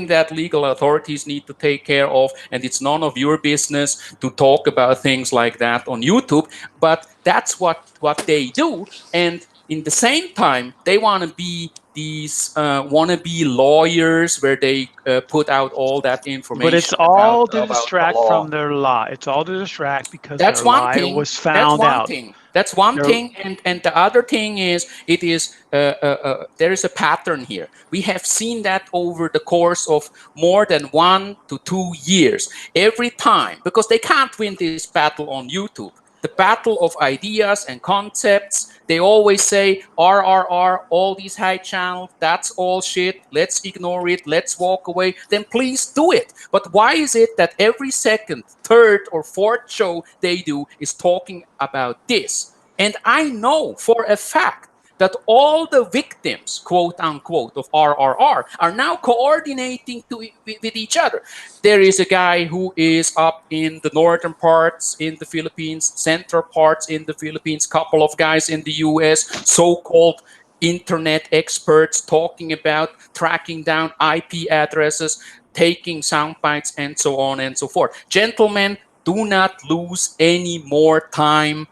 that legal authorities need to take care of, and it's none of your business to talk about things like that on YouTube. But that's what they do, and in the same time, they want to be these wannabe lawyers where they put out all that But it's information about all to the distract from law. their lie. It's all to distract because That's their one lie thing. was That's found one out. thing. That's one Their, thing. And the other thing is, it is there is a pattern here. We have seen that over the course of more than 1 to 2 years. Every time, because they can't win this battle on YouTube. The battle of ideas and concepts. They always say RRR, all these high channels, that's all shit. Let's ignore it. Let's walk away. Then please do it. But why is it that every second, third, or fourth show they do is talking about this? And I know for a fact that all the victims, quote unquote, of RRR are now coordinating with each other. There is a guy who is up in the northern parts in the Philippines, central parts in the Philippines, couple of guys in the US, so-called internet experts talking about tracking down IP addresses, taking sound bites, and so on and so forth. Gentlemen, do not lose any more time.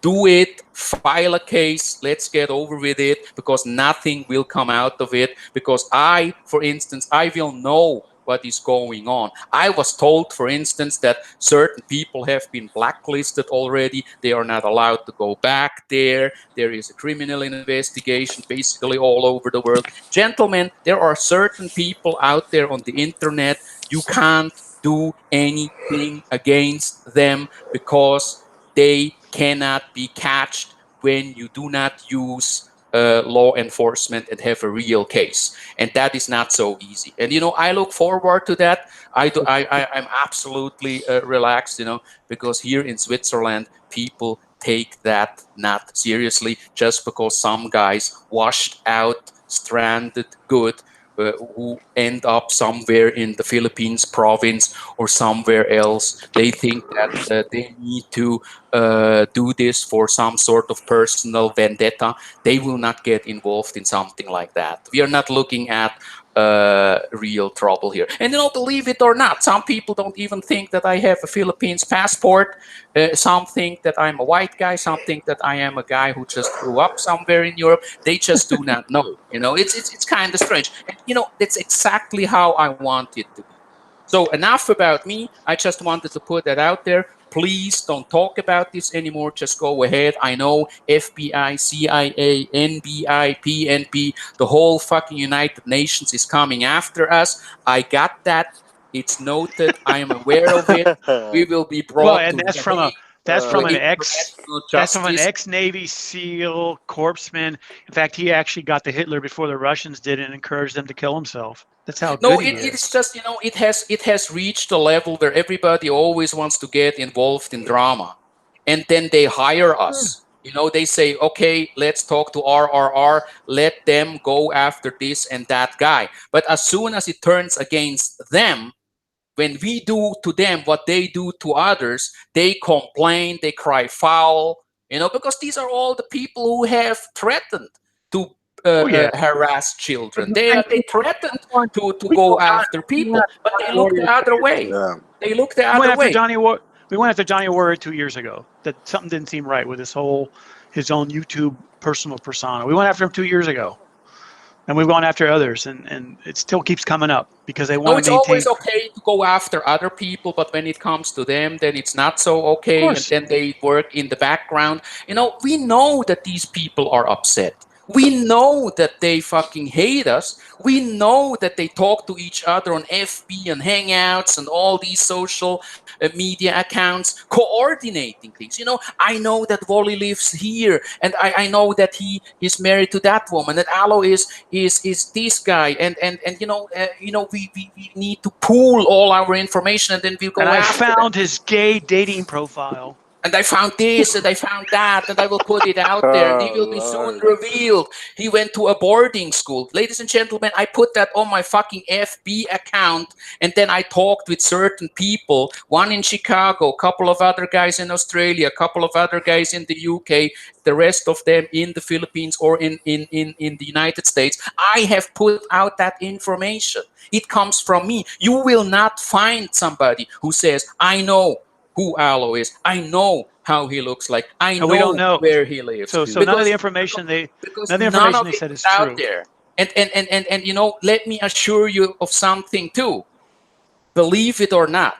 Do it, file a case, let's get over with it, because nothing will come out of it. Because for instance, I will know what is going on. I was told, for instance, that certain people have been blacklisted already. They are not allowed to go back there. There is a criminal investigation basically all over the world. Gentlemen, there are certain people out there on the internet. You can't do anything against them because they cannot be catched when you do not use law enforcement and have a real case, and that is not so easy. And I look forward to that. I'm absolutely relaxed, because here in Switzerland, people take that not seriously, just because some guys washed out, stranded, good. Who end up somewhere in the Philippines province or somewhere else. They think that they need to do this for some sort of personal vendetta. They will not get involved in something like that. We are not looking at real trouble here. And believe it or not, some people don't even think that I have a Philippines passport. Some think that I'm a white guy. Some think that I am a guy who just grew up somewhere in Europe. They just do not know. It's kind of strange. And that's exactly how I want it to be. So enough about me. I just wanted to put that out there. Please don't talk about this anymore. Just go ahead. I know FBI, CIA, NBI, PNP, the whole fucking United Nations is coming after us. I got that. It's noted. I am aware of it. We will be well, brought and to that's The from a Hague that's to from an ex international that's from an justice. ex Navy SEAL corpsman. In fact, he actually got to Hitler before the Russians did and encouraged them to kill himself. That's how No, good he it's is. just it has reached a level where everybody always wants to get involved in drama, and then they hire us. They say, okay, let's talk to RRR. Let them go after this and that guy. But as soon as it turns against them, when we do to them what they do to others, they complain, they cry foul, because these are all the people who have threatened to Oh yeah. harass But children. the They thing they is, threatened one, to we go go back, after we have people, but they look the warriors other here. way. Yeah. They look the We went other after way. Johnny War. We went after Johnny Warrior 2 years ago. That something didn't seem right with his own YouTube personal persona. We went after him 2 years ago, and we've gone after others, and it still keeps coming up because they No, want to it's always maintain. okay to go after other people, but when it comes to them, then it's not so Of okay, and course. then they work in the background. We know that these people are upset. We know that they fucking hate us. We know that they talk to each other on FB and Hangouts and all these social media accounts, coordinating things. I know that Wally lives here, and I know that he is married to that woman, that Alo is this guy, and we need to pool all our information, and then we'll And go I after them. found his gay dating profile. and I found this and I found that, and I will put it out there, and he Oh will be soon Lord. revealed. He went to a boarding school. Ladies and gentlemen, I put that on my fucking FB account, and then I talked with certain people, one in Chicago, a couple of other guys in Australia, a couple of other guys in the UK, the rest of them in the Philippines or in the United States. I have put out that information. It comes from me. You will not find somebody who says, I know who Aloe is. I know how he looks like. I And we don't know know. where he lives. So none of the Jeez. Because information none of they it said is is out true. there. And you know, let me assure you of something too. Believe it or not,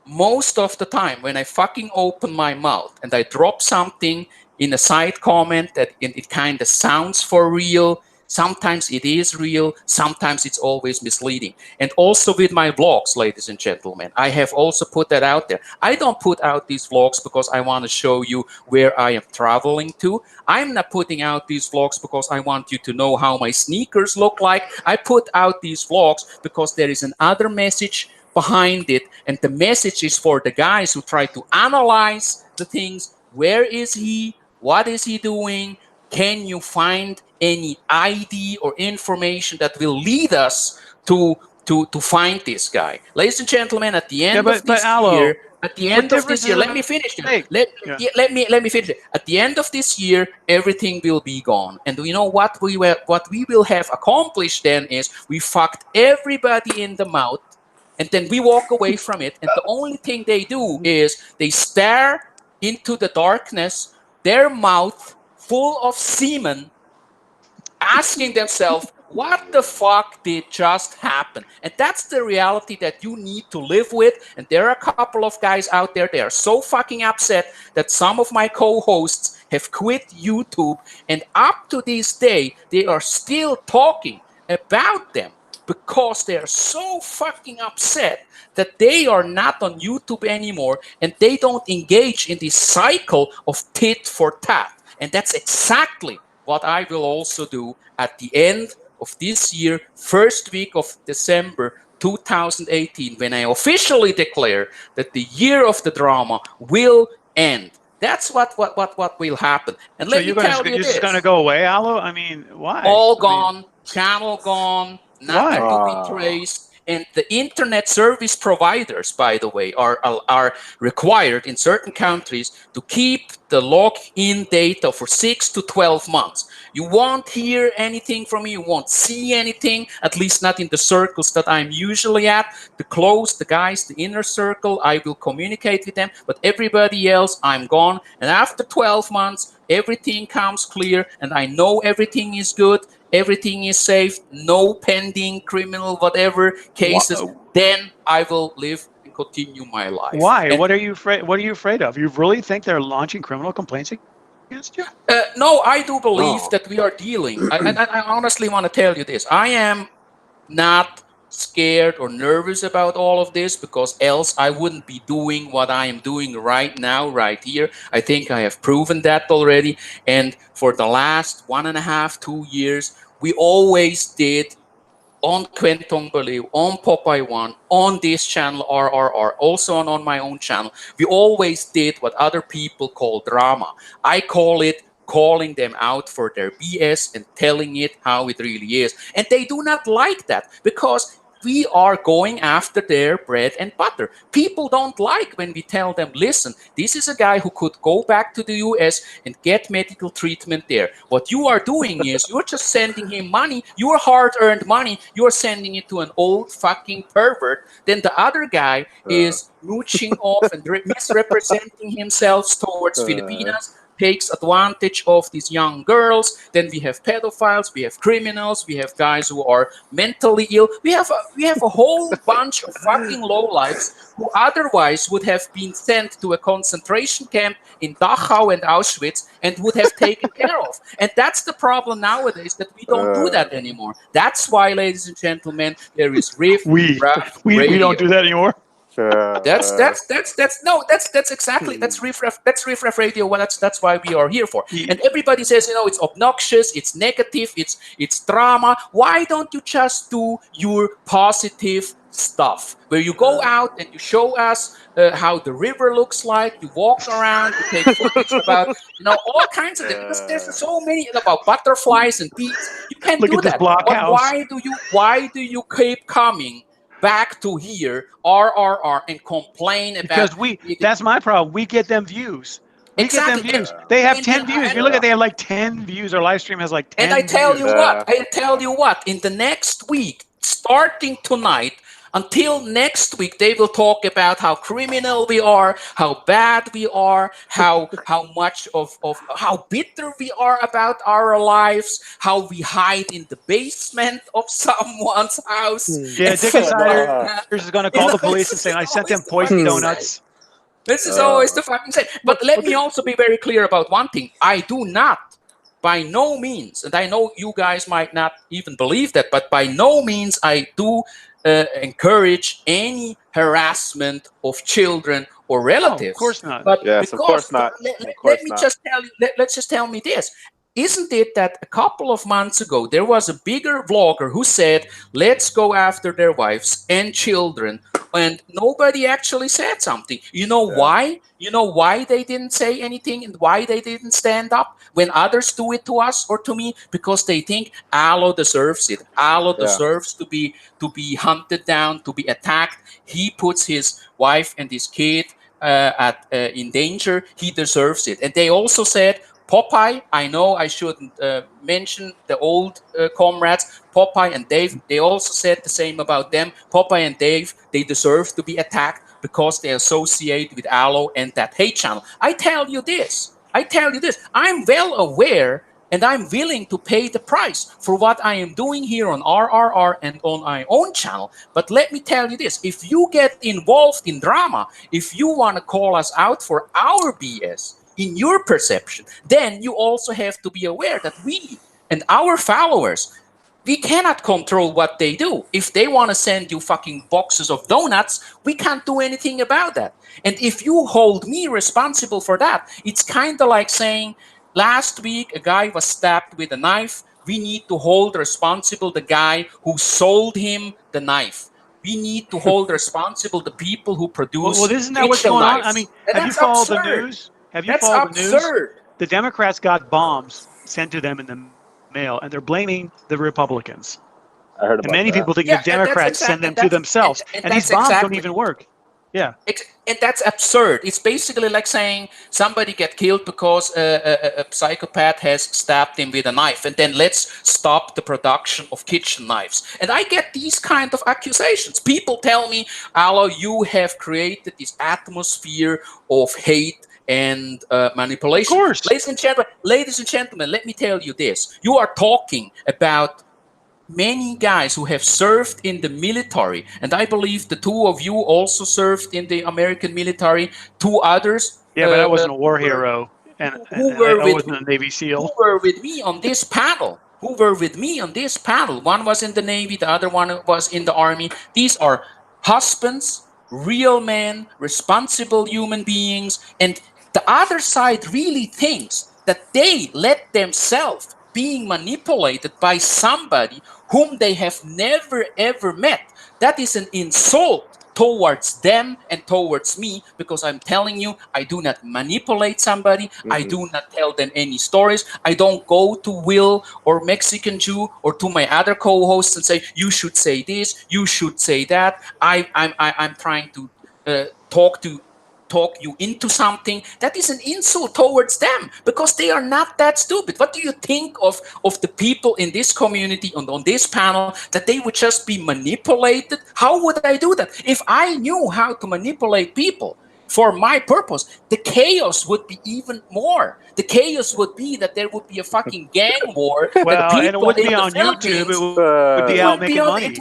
most of the time when I fucking open my mouth and I drop something in a side comment that it kind of sounds for real, sometimes it is real, sometimes it's always misleading. And also with my vlogs, ladies and gentlemen, I have also put that out there. I don't put out these vlogs because I want to show you where I am traveling to. I'm not putting out these vlogs because I want you to know how my sneakers look like. I put out these vlogs because there is another message behind it, and the message is for the guys who try to analyze the things. Where is he? What is he doing? Can you find any ID or information that will lead us to find this guy? Ladies and gentlemen, at the Yeah, end of but this Aloe, year, at the what end of this difference year, does it let me finish now. make? Let, Yeah. let me finish it. At the end of this year, everything will be gone. And you know what we will have accomplished then is we fucked everybody in the mouth, and then we walk away from it, and the only thing they do is they stare into the darkness, their mouth full of semen, asking themselves, what the fuck did just happen? And that's the reality that you need to live with. And there are a couple of guys out there, they are so fucking upset that some of my co-hosts have quit YouTube, and up to this day they are still talking about them because they are so fucking upset that they are not on YouTube anymore, and they don't engage in this cycle of tit for tat. And that's exactly what I will also do at the end of this year, first week of December 2018, when I officially declare that the year of the drama will end. That's what will happen. And So let me tell you you're just gonna this: go away, Aloe? I mean, why? all I mean, gone, channel gone, nothing why? to be Ah. traced. And the internet service providers, by the way, are required in certain countries to keep the login data for 6 to 12 months. You won't hear anything from me, you won't see anything, at least not in the circles that I'm usually at. The close, the guys, the inner circle, I will communicate with them, but everybody else, I'm gone. And after 12 months, everything comes clear, and I know everything is good, everything is safe, no pending criminal whatever cases, then I will live and continue my life. Why? And What are you afraid of? You really think they're launching criminal complaints against you? no, I do believe Oh. that we are dealing. I honestly want to tell you this. I am not scared or nervous about all of this, because else I wouldn't be doing what I am doing right now, right here. I think I have proven that already. And for the last 1.5, 2 years, we always did on Kwentong Baliw, on Popeye One, on this channel RRR, also on my own channel. We always did what other people call drama. I call it calling them out for their BS and telling it how it really is. And they do not like that, because we are going after their bread and butter. People don't like when we tell them, listen, this is a guy who could go back to the US and get medical treatment there. What you are doing is you're just sending him money, your hard earned money, you're sending it to an old fucking pervert. Then the other guy Uh, is mooching off and misrepresenting himself towards uh, Filipinas, takes advantage of these young girls. Then we have pedophiles, we have criminals, we have guys who are mentally ill. We have a whole bunch of fucking lowlifes who otherwise would have been sent to a concentration camp in Dachau and Auschwitz and would have taken care of. And that's the problem nowadays, that we don't do uh, that anymore. That's why, ladies and gentlemen, there is Riff Raff We don't do Radio. that anymore. uh, That's exactly, that's Riff Raff Radio. Well, that's why we are here for. You- And everybody says, it's obnoxious, it's negative, it's drama. Why don't you just do your positive stuff, where you go out and you show us how the river looks like. You walk around, you take footage about, all kinds of things. Because there's so many about butterflies and bees. You can Look do at this that. But blockhouse. why do you keep coming back to here, RRR, and complain about? Because that's my problem. We get them views. We get them Exactly. views. They have And, 10 views. If you look at, they have like 10 views. Our live stream has like And 10 views. I tell you what, in the next week, starting tonight, until next week, they will talk about how criminal we are, how bad we are, how much of how bitter we are about our lives, how we hide in the basement of someone's house. Yeah, and Dick things like Insider that. is going to call the police and This say, is I sent always them the poison fucking donuts. same. This is always the fucking same. But let me also be very clear about one thing. I do not, by no means, and I know you guys might not even believe that, but by no means I do encourage any harassment of children or relatives. No, of course not. But Yes, of course not. Let me just tell you. Let's just tell me this. Isn't it that a couple of months ago there was a bigger vlogger who said, let's go after their wives and children, and nobody actually said something? You know why? You know why they didn't say anything and why they didn't stand up when others do it to us or to me? Because they think Alo deserves it. Alo deserves to be hunted down, to be attacked. He puts his wife and his kid in danger. He deserves it. And they also said, Popeye, I know I shouldn't mention the old comrades, Popeye and Dave, they also said the same about them. Popeye and Dave, they deserve to be attacked because they associate with Alo and that hate channel. I tell you this, I'm well aware and I'm willing to pay the price for what I am doing here on RRR and on my own channel. But let me tell you this, if you get involved in drama, if you want to call us out for our BS, in your perception, then you also have to be aware that we and our followers, we cannot control what they do. If they want to send you fucking boxes of donuts, we can't do anything about that. And if you hold me responsible for that, it's kind of like saying, last week a guy was stabbed with a knife. We need to hold responsible the guy who sold him the knife. We need to hold responsible the people who produce Well, isn't that what's going on? knives. I mean, And have you that's followed the absurd. news? Have you That's followed the news? absurd. The Democrats got bombs sent to them in the mail, and they're blaming the Republicans. I heard about And many that. people think Yeah, the Democrats send them to themselves, and these that's bombs don't exactly. even work. Yeah. And that's absurd. It's basically like saying somebody get killed because a psychopath has stabbed him with a knife, and then let's stop the production of kitchen knives. And I get these kind of accusations. People tell me, Alo, you have created this atmosphere of hate and manipulation. Of course. Ladies and gentlemen, let me tell you this. You are talking about many guys who have served in the military, and I believe the two of you also served in the American military. Two others, Yeah, but I wasn't a war hero, and I wasn't a Navy SEAL. who were with me on this panel. One was in the Navy, the other one was in the Army. These are husbands, real men, responsible human beings, and the other side really thinks that they let themselves being manipulated by somebody whom they have never ever met. That is an insult towards them and towards me, because I'm telling you, I do not manipulate somebody. I do not tell them any stories. I don't go to Will or Mexican Jew or to my other co-hosts and say, you should say this, you should say that. I'm trying to talk you into something. That is an insult towards them, because they are not that stupid. What do you think of the people in this community on this panel, that they would just be manipulated? How would I do that? If I knew how to manipulate people for my purpose, the chaos would be even more. The chaos would be that there would be a fucking gang war. Well, that and it wouldn't be on YouTube. It would be out making money. It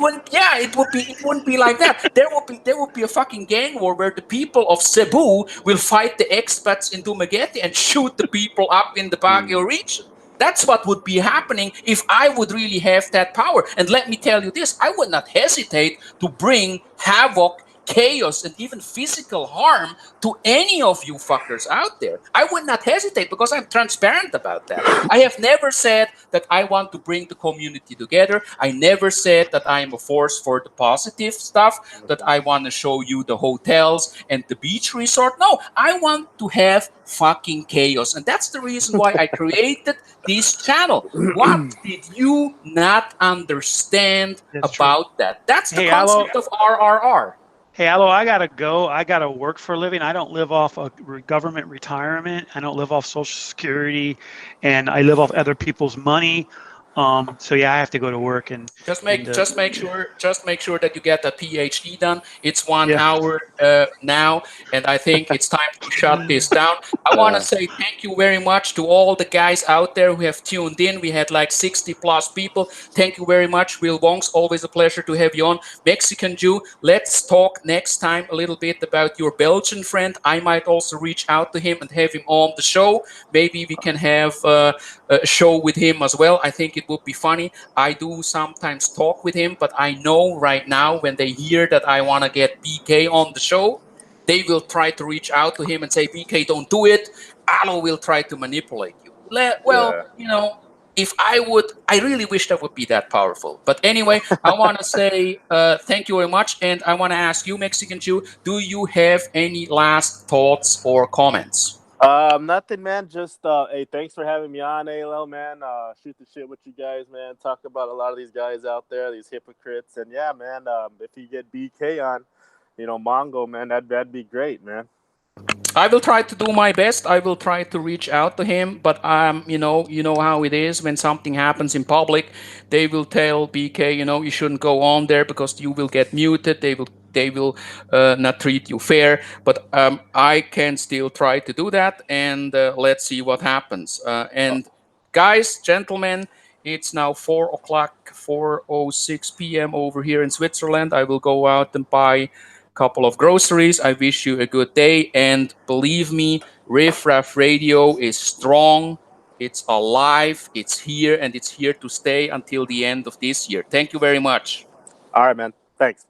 wouldn't be like that. There would be a fucking gang war where the people of Cebu will fight the expats in Dumaguete and shoot the people up in the Baguio region. That's what would be happening if I would really have that power. And let me tell you this, I would not hesitate to bring havoc chaos and even physical harm to any of you fuckers out there, I would not hesitate because I'm transparent about that. I have never said that I want to bring the community together. I never said that I am a force for the positive stuff, that I want to show you the hotels and the beach resort. No, I want to have fucking chaos. And that's the reason why I created this channel. What did you not understand That's true. about that? That's the Hey, Aloe. concept of RRR. Hey, Aloe, I gotta go. I gotta work for a living. I don't live off a government retirement. I don't live off Social Security, and I live off other people's money. So yeah, I have to go to work Just and make just make sure just make sure that you get a PhD done. It's one yeah. hour now, and I think it's time to shut this down. I want to say thank you very much to all the guys out there who have tuned in. We had like 60 plus people. Thank you very much, Will Wongs. Always a pleasure to have you on. Mexican Jew, let's talk next time a little bit about your Belgian friend. I might also reach out to him and have him on the show. Maybe we can have a show with him as well. I think it would be funny. I do sometimes talk with him, but I know right now when they hear that I want to get BK on the show, they will try to reach out to him and say, BK, don't do it. Alo will try to manipulate you. Well, Yeah. if I would, I really wish that would be that powerful. But anyway, I want to say thank you very much. And I want to ask you, Mexican Jew, do you have any last thoughts or comments? Nothing, man. Just hey, thanks for having me on, ALL, man. Shoot the shit with you guys, man. Talk about a lot of these guys out there, these hypocrites, and yeah, man. If you get BK on, Mongo, man, that'd be great, man. I will try to do my best. I will try to reach out to him, but you know how it is when something happens in public. They will tell BK, you shouldn't go on there because you will get muted. They will not treat you fair. But I can still try to do that, and let's see what happens. And guys, gentlemen, it's now 4 o'clock, 4:06 p.m. over here in Switzerland. I will go out and buy couple of groceries. I wish you a good day. And believe me, Riff Raff Radio is strong. It's alive. It's here and it's here to stay until the end of this year. Thank you very much. All right, man. Thanks.